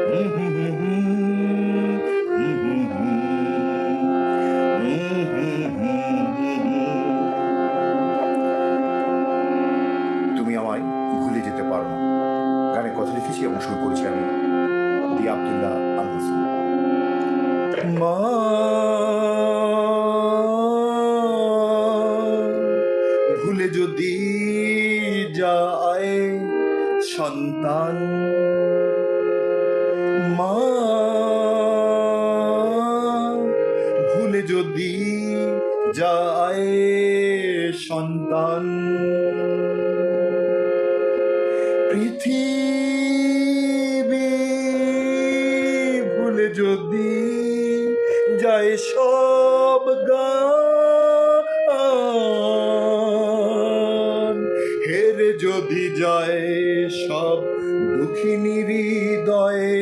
তুমি আমায় ভুলে যেতে পারো না, গানে কথা লিখেছি এবং সুর করেছি আমি, দি আব্দুল্লাহ আল মাসুদ। মা ভুলে যদি যায় সন্তান, মা ভুলে যদি যায় সন্তান, পৃথিবী ভুলে যদি যায় সব গান, হেরে যদি যায় সব দুঃখিনী হৃদয়ে,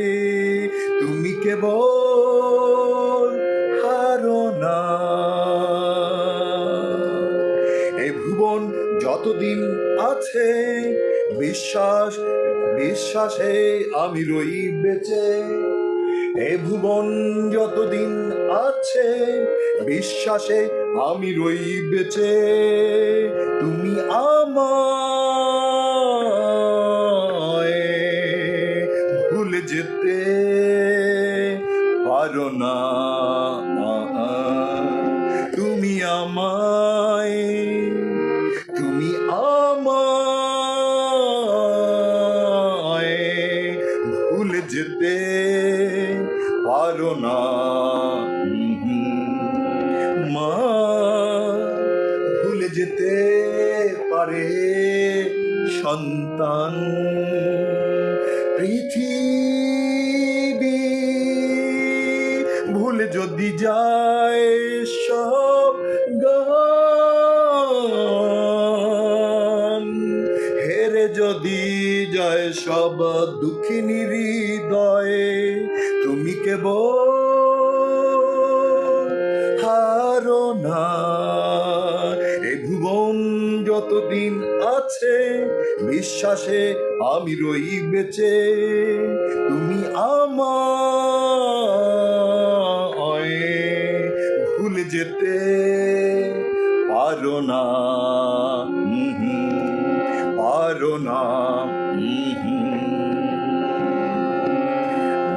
তুমি কেবল হারো না। এই ভুবন যতদিন আছে বিশ্বাসে আমি রই বেঁচে, এ ভুবন যতদিন আছে বিশ্বাসে আমি রই বেঁচে, তুমি আমায় ভুলে যেতে পারো না, তুমি আমায় ভুলে যেতে পারো না। মা ভুলে যেতে পারে সন্তান, পৃথিবী ভুলে যদি যায় সব গান, হেরে যদি যায় সব দুঃখিনী হৃদয়ে, তুমি কেবল হারো না। এ ভুবন যতদিন আছে বিশ্বাসে আমি রই বেঁচে, তুমি আমায় ভুলে যেতে পারো না, পারো না।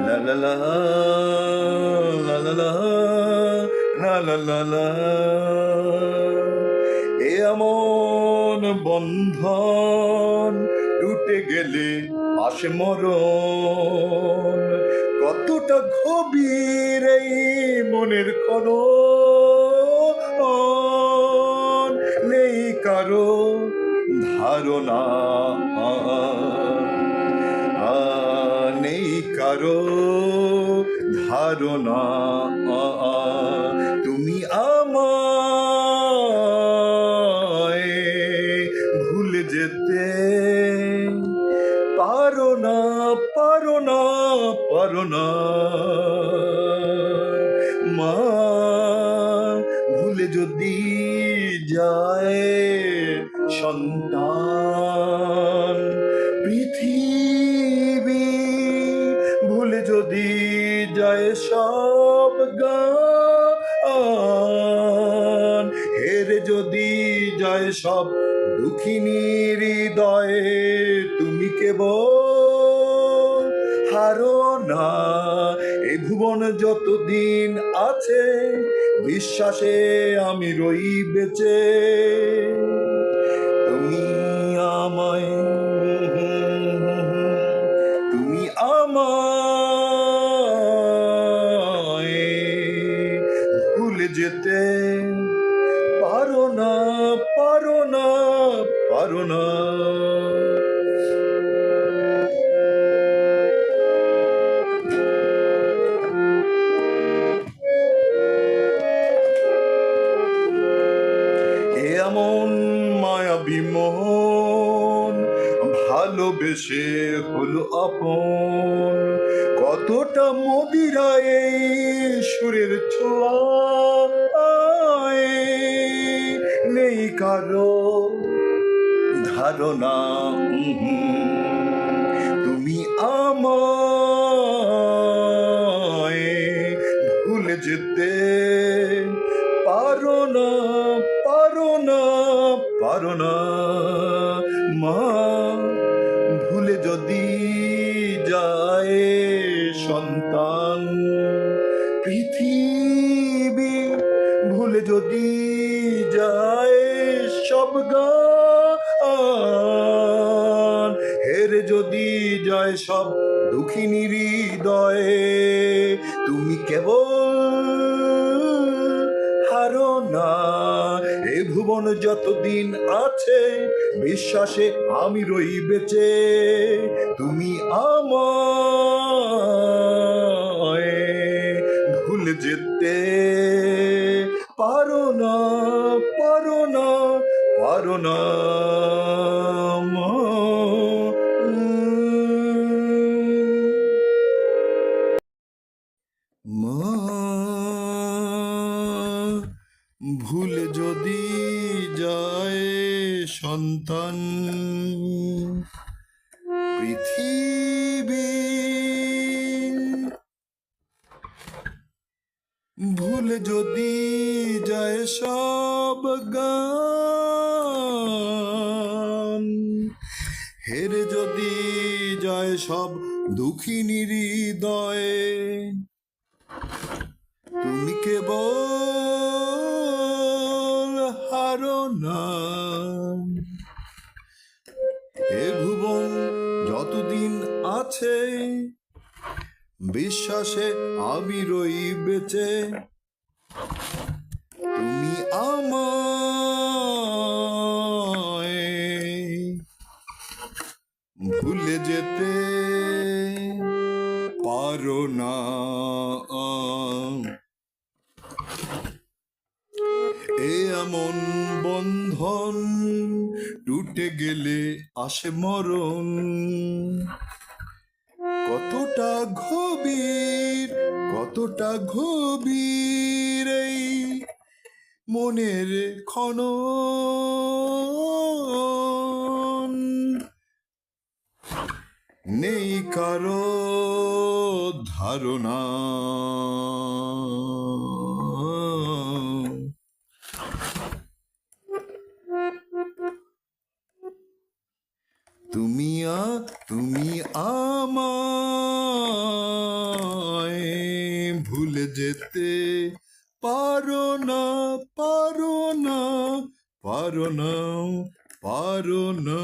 লা লা লা লা লা লা লা লা লা, এ এমন বন্ধন টুটে গেলে আসে মরণ, কতটা গভীর এই মনের খনন, নেই কারো ধারণা, নেই কারো ধারণা, তুমি আমায় ভুলে যেতে পারো না, পারো না, পারো না। মা ভুলে যদি যায় সন্তান, পৃথিবী ভুলে যদি যায় সব গান, হেরে যদি যায় সব দুঃখিনী হৃদয়ে, তুমি কেবল হারো না। এই ভুবন যতদিন আছে বিশ্বাসে আমি রই বেঁচে, তুমি আমায় ভুলে যেতে পারো না, পারো না, পারো না। এমন মায়াবী মন ভালোবেসে হলো আপন, কতটা মদিরায় এই সুরের ছোঁয়ায়, নেই কারো ধারণা, তুমি আমার যেতে পারো না, পারো না, পারো না মা। ভুলে যদি যায় সন্তান পৃথিবী, ভুলে যদি যায় সব গান, হেরে যদি যায় সব দুঃখিনী হৃদয়ে, তুমি কেবল হারো না। এ ভুবন যতদিন আছে বিশ্বাসে আমি রই বেঁচে, তুমি আমায় ভুলে যেতে পারো না, পারো না, পারো না মা। মা, ভুলে যদি যায় সন্তান পৃথিবী, ভুলে যদি যায় সব গান, হেরে যদি যায় সব দুঃখিনী হৃদয়ে, তুমি কেবল হারো না। এ ভুবন যতদিন আছে বিশ্বাসে আমি রই বেঁচে, তুমি আমায় ভুলে যেতে পারো না। এ এমন বন্ধন টুটে গেলে আসে মরণ, কতটা গভীর, কতটা গভীর এই মনের খনন, নেই কারো ধারণা। তুমি আমায় ভুলে যেতে পারো না, পারো না, পারো না, পারো না।